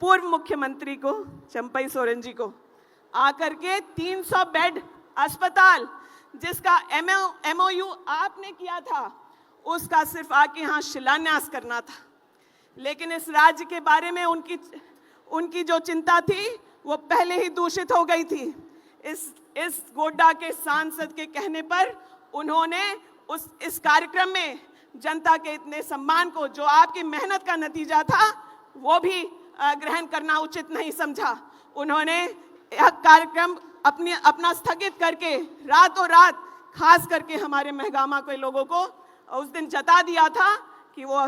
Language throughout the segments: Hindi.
पूर्व मुख्यमंत्री को, चंपई सोरेन जी को, आकर के 300 बेड अस्पताल जिसका MOU आपने किया था, उसका सिर्फ आके यहाँ शिलान्यास करना था। लेकिन इस राज्य के बारे में उनकी जो चिंता थी वो पहले ही दूषित हो गई थी। इस गोड्डा के सांसद के कहने पर उन्होंने इस कार्यक्रम में जनता के इतने सम्मान को, जो आपकी मेहनत का नतीजा था, वो भी ग्रहण करना उचित नहीं समझा। उन्होंने यह कार्यक्रम अपना स्थगित करके रातों रात, खास करके हमारे महगामा के लोगों को उस दिन जता दिया था कि वो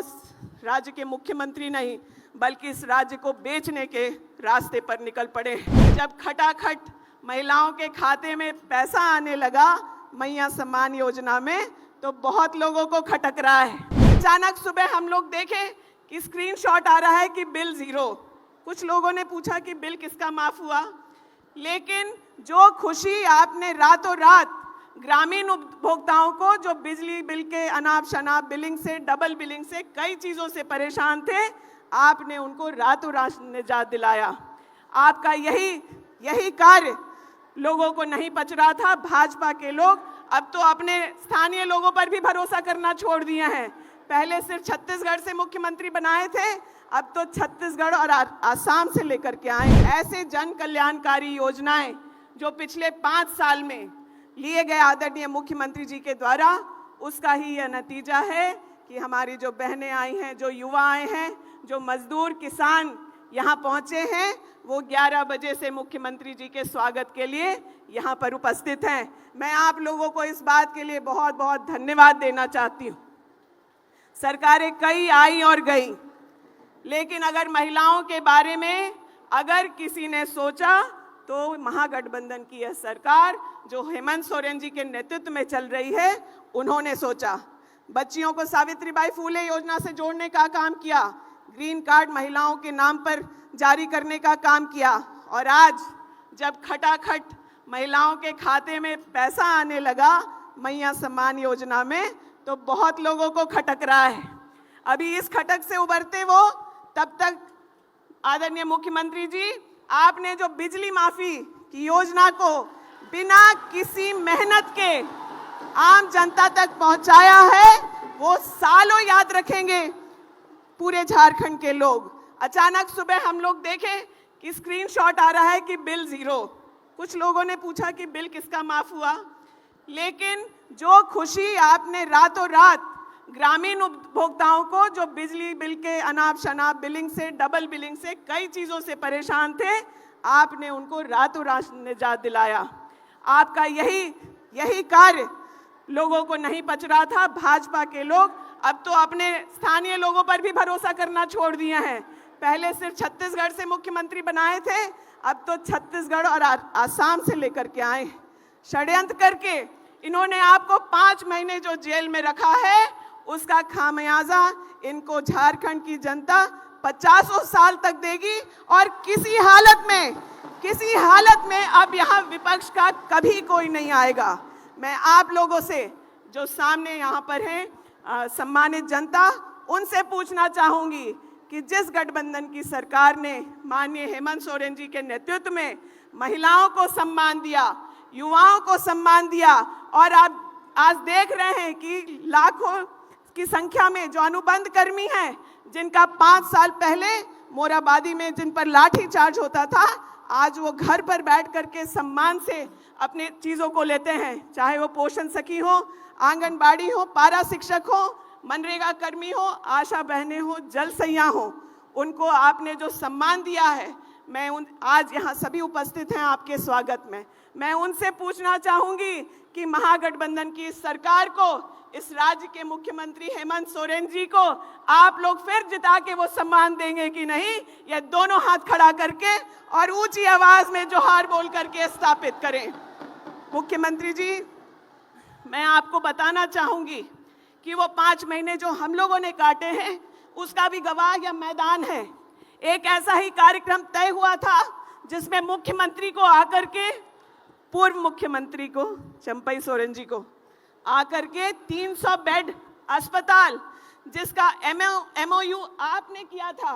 राज्य के मुख्यमंत्री नहीं बल्कि इस राज्य को बेचने के रास्ते पर निकल पड़े। जब खटाखट महिलाओं के खाते में पैसा आने लगा मैया सम्मान योजना में, तो बहुत लोगों को खटक रहा है। अचानक सुबह हम लोग देखे कि स्क्रीनशॉट आ रहा है कि बिल 0। कुछ लोगों ने पूछा कि बिल किसका माफ हुआ, लेकिन जो खुशी आपने रातों रात ग्रामीण उपभोक्ताओं को, जो बिजली बिल के अनाप शनाप बिलिंग से, डबल बिलिंग से, कई चीज़ों से परेशान थे, आपने उनको रातों रात निजात दिलाया। आपका यही कार्य लोगों को नहीं पच रहा था। भाजपा के लोग अब तो अपने स्थानीय लोगों पर भी भरोसा करना छोड़ दिए हैं। पहले सिर्फ छत्तीसगढ़ से मुख्यमंत्री बनाए थे, अब तो छत्तीसगढ़ और आसाम से लेकर के आए। ऐसे जन कल्याणकारी योजनाएं जो पिछले 5 साल में लिए गए आदरणीय मुख्यमंत्री जी के द्वारा, उसका ही यह नतीजा है कि हमारी जो बहनें आई हैं, जो युवा आए हैं, जो मजदूर किसान यहाँ पहुँचे हैं, वो 11 बजे से मुख्यमंत्री जी के स्वागत के लिए यहाँ पर उपस्थित हैं। मैं आप लोगों को इस बात के लिए बहुत बहुत धन्यवाद देना चाहती हूँ। सरकारें कई आई और गई, लेकिन अगर महिलाओं के बारे में अगर किसी ने सोचा तो महागठबंधन की यह सरकार, जो हेमंत सोरेन जी के नेतृत्व में चल रही है, उन्होंने सोचा। बच्चियों को सावित्रीबाई फूले योजना से जोड़ने का काम किया, ग्रीन कार्ड महिलाओं के नाम पर जारी करने का काम किया, और आज जब खटाखट महिलाओं के खाते में पैसा आने लगा मैया सम्मान योजना में, तो बहुत लोगों को खटक रहा है। अभी इस खटक से उबरते वो, तब तक आदरणीय मुख्यमंत्री जी, आपने जो बिजली माफी की योजना को बिना किसी मेहनत के आम जनता तक पहुंचाया है, वो सालों याद रखेंगे पूरे झारखंड के लोग। अचानक सुबह हम लोग देखे कि स्क्रीनशॉट आ रहा है कि बिल 0। कुछ लोगों ने पूछा कि बिल किसका माफ हुआ, लेकिन जो खुशी आपने रातों रात ग्रामीण उपभोक्ताओं को, जो बिजली बिल के अनाप शनाप बिलिंग से, डबल बिलिंग से, कई चीज़ों से परेशान थे, आपने उनको रातों रात निजात दिलाया। आपका यही कार्य लोगों को नहीं पच रहा था। भाजपा के लोग अब तो अपने स्थानीय लोगों पर भी भरोसा करना छोड़ दिए हैं। पहले सिर्फ छत्तीसगढ़ से मुख्यमंत्री बनाए थे, अब तो छत्तीसगढ़ और आसाम से लेकर के आए। षड्यंत्र करके इन्होंने आपको 5 महीने जो जेल में रखा है, उसका खामियाजा इनको झारखंड की जनता 50 साल तक देगी। और किसी हालत में अब यहाँ विपक्ष का कभी कोई नहीं आएगा। मैं आप लोगों से, जो सामने यहाँ पर हैं, सम्मानित जनता, उनसे पूछना चाहूँगी कि जिस गठबंधन की सरकार ने माननीय हेमंत सोरेन जी के नेतृत्व में महिलाओं को सम्मान दिया, युवाओं को सम्मान दिया, और आप आज देख रहे हैं कि लाखों की संख्या में जो अनुबंध कर्मी हैं, जिनका 5 साल पहले मोराबादी में जिन पर लाठी चार्ज होता था, आज वो घर पर बैठ करके सम्मान से अपने चीज़ों को लेते हैं। चाहे वो पोषण सखी हो, आंगनबाड़ी हो, पारा शिक्षक हो, मनरेगा कर्मी हो, आशा बहनें हो, जल सैया हो, उनको आपने जो सम्मान दिया है, मैं आज यहाँ सभी उपस्थित हैं आपके स्वागत में। मैं उनसे पूछना चाहूँगी कि महागठबंधन की इस सरकार को, इस राज्य के मुख्यमंत्री हेमंत सोरेन जी को आप लोग फिर जिता के वो सम्मान देंगे कि नहीं, ये दोनों हाथ खड़ा करके और ऊंची आवाज में जोहार बोल करके स्थापित करें। मुख्यमंत्री जी, मैं आपको बताना चाहूँगी कि वो 5 महीने जो हम लोगों ने काटे हैं, उसका भी गवाह यह मैदान है। एक ऐसा ही कार्यक्रम तय हुआ था जिसमें मुख्यमंत्री को आकर के, पूर्व मुख्यमंत्री को, चंपई सोरेन जी को आकर के 300 बेड अस्पताल जिसका MOU आपने किया था,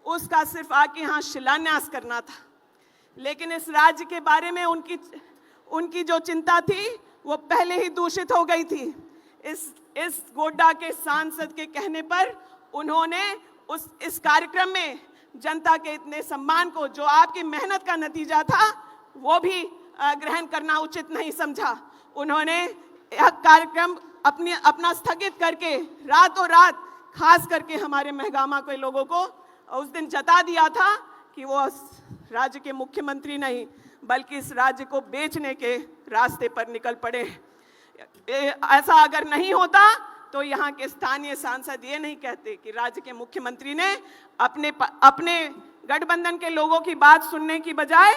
उसका सिर्फ आके यहाँ शिलान्यास करना था। लेकिन इस राज्य के बारे में उनकी जो चिंता थी वो पहले ही दूषित हो गई थी। इस गोड्डा के सांसद के कहने पर उन्होंने इस कार्यक्रम में जनता के इतने सम्मान को, जो आपकी मेहनत का नतीजा था, वो भी ग्रहण करना उचित नहीं समझा। उन्होंने यह कार्यक्रम अपना स्थगित करके रातों रात खास करके हमारे महगामा के लोगों को उस दिन जता दिया था कि वो राज्य के मुख्यमंत्री नहीं बल्कि इस राज्य को बेचने के रास्ते पर निकल पड़े। ऐसा अगर नहीं होता तो यहाँ के स्थानीय सांसद ये नहीं कहते कि राज्य के मुख्यमंत्री ने अपने गठबंधन के लोगों की बात सुनने की बजाय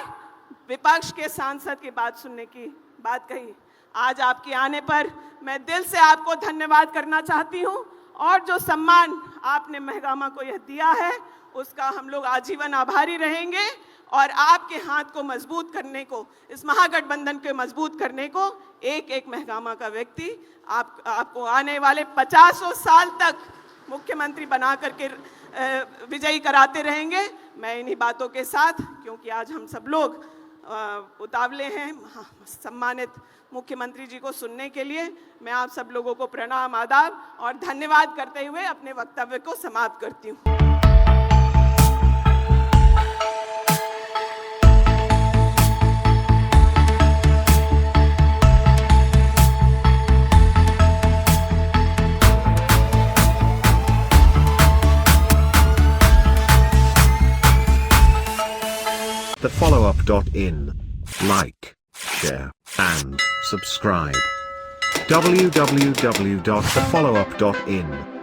विपक्ष के सांसद की बात सुनने की बात कही। आज आपके आने पर मैं दिल से आपको धन्यवाद करना चाहती हूँ और जो सम्मान आपने महगामा को यह दिया है उसका हम लोग आजीवन आभारी रहेंगे और आपके हाथ को मजबूत करने को, इस महागठबंधन को मजबूत करने को एक एक महगामा का व्यक्ति आपको आने वाले 50 साल तक मुख्यमंत्री बना करके विजयी कराते रहेंगे। मैं इन्हीं बातों के साथ, क्योंकि आज हम सब लोग उतावले हैं सम्मानित मुख्यमंत्री जी को सुनने के लिए, मैं आप सब लोगों को प्रणाम, आदाब और धन्यवाद करते हुए अपने वक्तव्य को समाप्त करती हूँ। TheFollowUp.in. Like, share, and subscribe. www.thefollowup.in